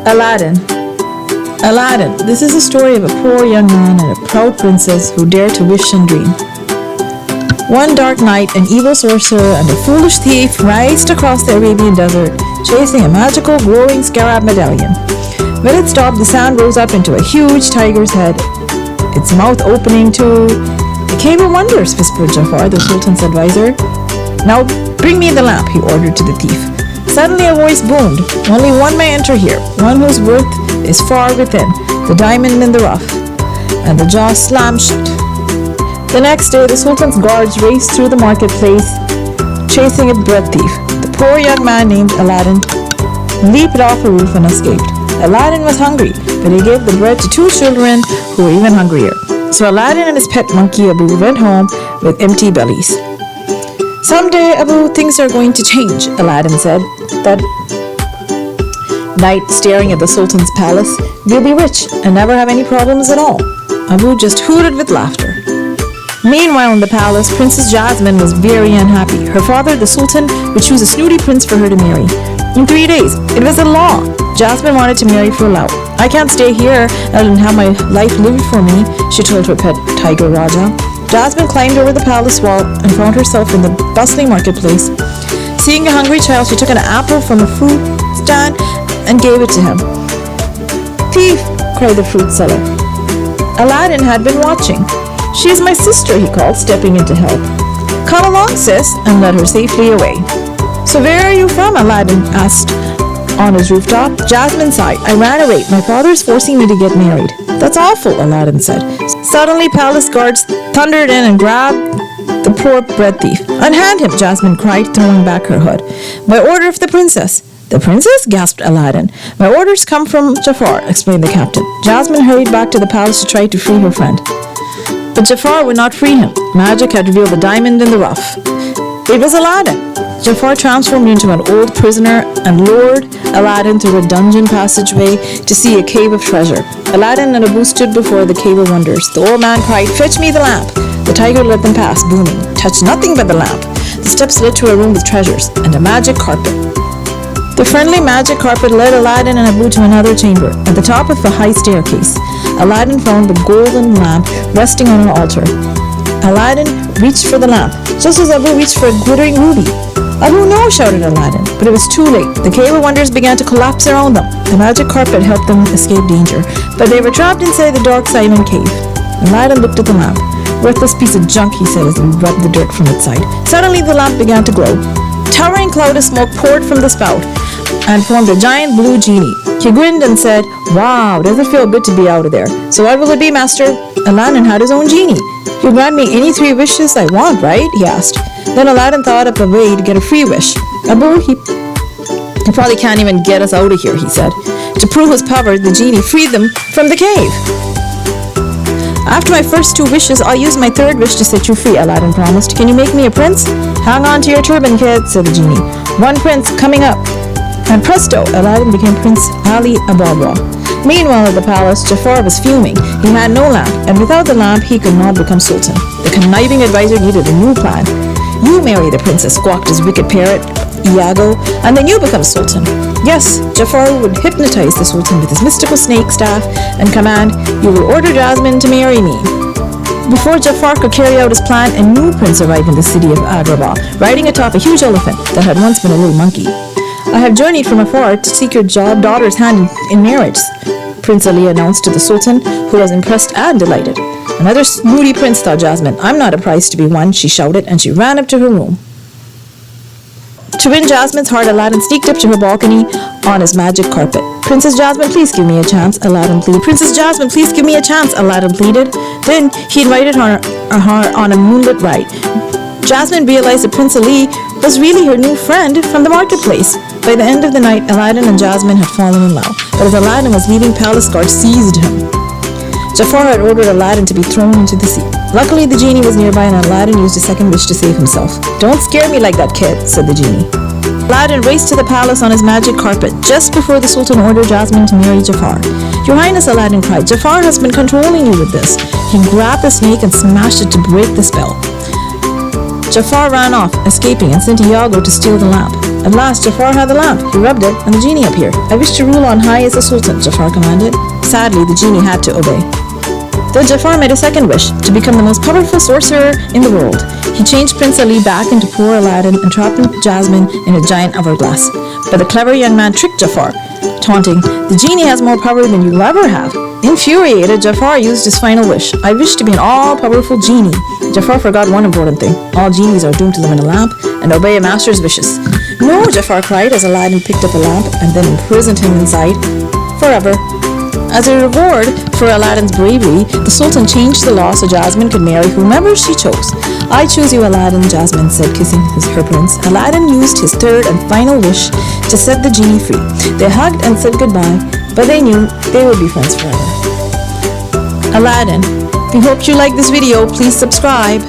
Aladdin. Aladdin, this is a story of a poor young man and a proud princess who dare to wish and dream. One dark night, an evil sorcerer and a foolish thief raced across the Arabian desert, chasing a magical glowing scarab medallion. When it stopped, the sand rose up into a huge tiger's head, its mouth opening to... "The Cave of Wonders," whispered Jafar, the Sultan's advisor. "Now bring me the lamp," he ordered to the thief. Suddenly a voice boomed, "Only one may enter here, one whose worth is far within, the diamond in the rough." And the jaw slammed shut. The next day, the Sultan's guards raced through the marketplace, chasing a bread thief. The poor young man named Aladdin leaped off a roof and escaped. Aladdin was hungry, but he gave the bread to two children who were even hungrier. So Aladdin and his pet monkey Abu went home with empty bellies. "Someday, Abu, things are going to change," Aladdin said. That night, staring at the Sultan's palace, "We'll be rich and never have any problems at all." Abu just hooted with laughter. Meanwhile, in the palace, Princess Jasmine was very unhappy. Her father, the Sultan, would choose a snooty prince for her to marry. In 3 days, it was a law. Jasmine wanted to marry for love. "I can't stay here and have my life lived for me," she told her pet tiger Raja. Jasmine climbed over the palace wall and found herself in the bustling marketplace. Seeing a hungry child, she took an apple from a fruit stand and gave it to him. "Thief!" cried the fruit seller. Aladdin had been watching. "She is my sister," he called, stepping in to help. "Come along, sis," and led her safely away. "So where are you from?" Aladdin asked on his rooftop. Jasmine sighed. "I ran away. My father is forcing me to get married." "That's awful," Aladdin said. Suddenly, palace guards thundered in and grabbed the poor bread thief. "Unhand him," Jasmine cried, throwing back her hood. "By order of the princess." "The princess?" gasped Aladdin. "My orders come from Jafar," explained the captain. Jasmine hurried back to the palace to try to free her friend. But Jafar would not free him. Magic had revealed the diamond in the rough. It was Aladdin. Jafar transformed into an old prisoner and lured Aladdin through a dungeon passageway to see a cave of treasure. Aladdin and Abu stood before the Cave of Wonders. The old man cried, "Fetch me the lamp." The tiger let them pass, booming, "Touch nothing but the lamp." The steps led to a room with treasures and a magic carpet. The friendly magic carpet led Aladdin and Abu to another chamber. At the top of a high staircase, Aladdin found the golden lamp resting on an altar. Aladdin reached for the lamp, just as Abu reached for a glittering ruby. "Abu, no!" shouted Aladdin, but it was too late. The Cave of Wonders began to collapse around them. The magic carpet helped them escape danger, but they were trapped inside the dark silent cave. Aladdin looked at the lamp. "Worthless piece of junk," he said as he rubbed the dirt from its side. Suddenly the lamp began to glow. Towering cloud of smoke poured from the spout and formed a giant blue genie. He grinned and said, "Wow, does it feel good to be out of there? So what will it be, master?" Aladdin had his own genie. "You grant me any 3 wishes I want, right?" he asked. Then Aladdin thought up a way to get a free wish. "Abu, he probably can't even get us out of here," he said. To prove his power, the genie freed them from the cave. "After my first 2 wishes, I'll use my 3rd wish to set you free," Aladdin promised. "Can you make me a prince?" "Hang on to your turban, kid," said the genie. "One prince coming up." And presto, Aladdin became Prince Ali Ababa. Meanwhile, at the palace, Jafar was fuming. He had no lamp, and without the lamp, he could not become sultan. The conniving advisor needed a new plan. "You marry the princess," squawked his wicked parrot, Iago, "and then you become sultan." Yes, Jafar would hypnotize the sultan with his mystical snake staff and command, "You will order Jasmine to marry me." Before Jafar could carry out his plan, a new prince arrived in the city of Agrabah, riding atop a huge elephant that had once been a little monkey. "I have journeyed from afar to seek your daughter's hand in marriage," Prince Ali announced to the Sultan, who was impressed and delighted. "Another snooty prince," thought Jasmine. "I'm not a prize to be won," she shouted, and she ran up to her room. To win Jasmine's heart, Aladdin sneaked up to her balcony on his magic carpet. "Princess Jasmine, please give me a chance," Aladdin pleaded. "Princess Jasmine, please give me a chance," Aladdin pleaded. Then he invited her on a moonlit ride. Jasmine realized that Prince Ali was really her new friend from the marketplace. By the end of the night, Aladdin and Jasmine had fallen in love. But as Aladdin was leaving, palace guards seized him. Jafar had ordered Aladdin to be thrown into the sea. Luckily, the genie was nearby and Aladdin used a 2nd wish to save himself. "Don't scare me like that, kid," said the genie. Aladdin raced to the palace on his magic carpet just before the Sultan ordered Jasmine to marry Jafar. "Your Highness," Aladdin cried, "Jafar has been controlling you with this." He grabbed the snake and smashed it to break the spell. Jafar ran off, escaping, and sent Iago to steal the lamp. At last, Jafar had the lamp. He rubbed it, and the genie appeared. I wish to rule on high as the Sultan, Jafar commanded. Sadly, the genie had to obey. Then Jafar made a second wish, to become the most powerful sorcerer in the world. He changed Prince Ali back into poor Aladdin and trapped Jasmine in a giant hourglass. But the clever young man tricked Jafar, taunting, "The genie has more power than you'll ever have." Infuriated, Jafar used his final wish. "I wish to be an all-powerful genie." Jafar forgot one important thing. All genies are doomed to live in a lamp and obey a master's wishes. "No," Jafar cried as Aladdin picked up a lamp and then imprisoned him inside forever. As a reward for Aladdin's bravery, the Sultan changed the law so Jasmine could marry whomever she chose. "I choose you, Aladdin," Jasmine said, kissing her prince. Aladdin used his third and final wish to set the genie free. They hugged and said goodbye, but they knew they would be friends forever. Aladdin. We hope you like this video. Please subscribe.